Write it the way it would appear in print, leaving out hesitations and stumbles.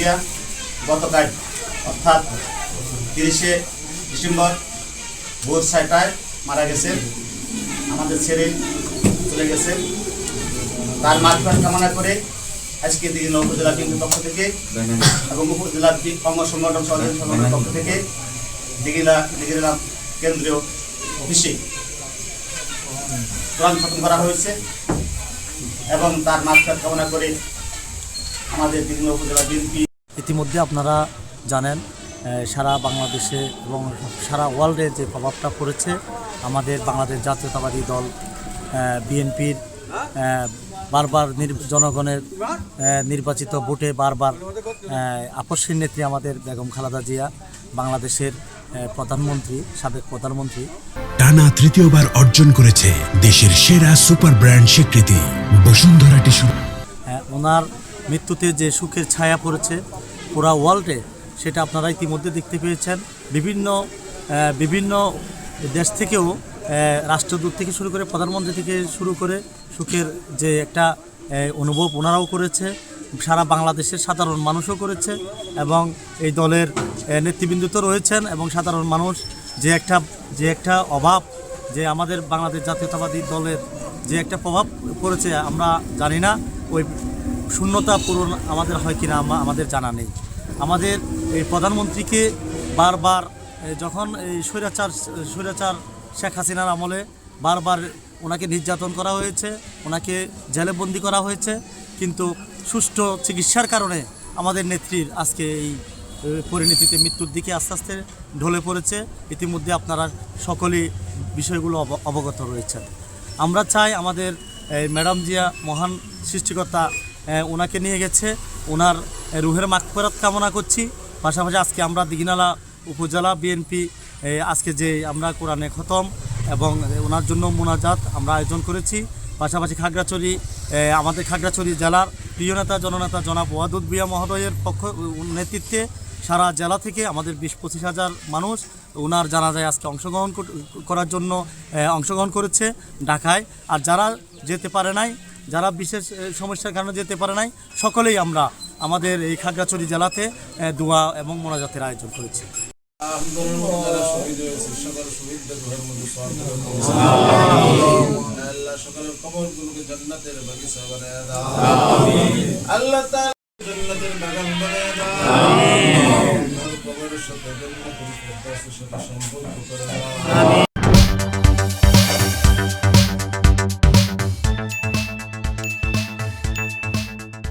জিয়া গতকাল অর্থাৎ 30শে ডিসেম্বর ভোর 6টায় মারা গেছেন, আমাদের ছেড়ে চলে গেছেন। তার মাগফিরাত কামনা করে আজকে দিঘিনালা উপজেলা বিএনপির পক্ষ থেকে এবং উপজেলা অঙ্গ সংগঠন সংগঠনের পক্ষ থেকে দিঘিনালা কেন্দ্রীয় অফিসে কোরআন খতম করা হয়েছে এবং তার মাগফিরাত কামনা করে আমাদের দিঘিনালা উপজেলা বিএনপি। ইতিমধ্যে আপনারা জানেন সারা বাংলাদেশে এবং সারা ওয়ার্ল্ডে যে প্রভাবটা পড়েছে আমাদের বাংলাদেশ জাতীয়তাবাদী দল বিএনপির বারবার জনগণের নির্বাচিত ভোটে বারবার আপসহীন নেত্রী আমাদের বেগম খালেদা জিয়া, বাংলাদেশের প্রধানমন্ত্রী, সাবেক প্রধানমন্ত্রী, টানা তৃতীয়বার অর্জন করেছে দেশের সেরা সুপার ব্র্যান্ড স্বীকৃতি বসুন্ধরা টিস্যু। ওনার মৃত্যুতে যে শোকের ছায়া পড়েছে পুরা ওয়ার্ল্ডে, সেটা আপনারা ইতিমধ্যে দেখতে পেয়েছেন। বিভিন্ন দেশ থেকেও রাষ্ট্রদূত থেকে শুরু করে প্রধানমন্ত্রী থেকে শুরু করে সুখের যে একটা অনুভব ওনারাও করেছে, সারা বাংলাদেশের সাধারণ মানুষও করেছে এবং এই দলের নেতৃবৃন্দ তো রয়েছেন এবং সাধারণ মানুষ যে একটা অভাব, যে আমাদের বাংলাদেশ জাতীয়তাবাদী দলের যে একটা প্রভাব পড়েছে আমরা জানি না, ওই শূন্যতা পূরণ আমাদের হয় কিনা আমাদের জানা নেই। আমাদের এই প্রধানমন্ত্রীকে বারবার যখন এই স্বৈরাচার শেখ হাসিনার আমলে বারবার ওনাকে নির্যাতন করা হয়েছে, ওনাকে জেলে বন্দি করা হয়েছে, কিন্তু সুষ্ঠু চিকিৎসার কারণে আমাদের নেত্রীর আজকে এই পরিণতিতে মৃত্যুর দিকে আস্তে আস্তে ঢলে পড়েছে। ইতিমধ্যে আপনারা সকলেই বিষয়গুলো অবগত রয়েছেন। আমরা চাই আমাদের ম্যাডাম জিয়া মহান সৃষ্টিকর্তা ওনাকে নিয়ে গেছে, ওনার রুহের মাগফিরাত কামনা করছি। পাশাপাশি আজকে আমরা দিঘিনালা উপজেলা বিএনপি আজকে যে আমরা কোরআনে খতম এবং ওনার জন্য মোনাজাত আমরা আয়োজন করেছি। পাশাপাশি আমাদের খাগড়াছড়ি জেলার প্রিয় নেতা জননেতা জনাব ওয়াদুদ ভূঁইয়া মহোদয়ের নেতৃত্বে সারা জেলা থেকে আমাদের 20-25 হাজার মানুষ ওনার জানাজায় আজকে অংশগ্রহণ করেছে ঢাকায়। আর যারা যেতে পারে নাই, যারা বিশেষ সমস্যার কারণে যেতে পারে নাই, সকলেই আমরা আমাদের এই খাগড়াছড়ি জেলাতে দোয়া এবং মোনাজাতের আয়োজন করেছি। আল্লাহ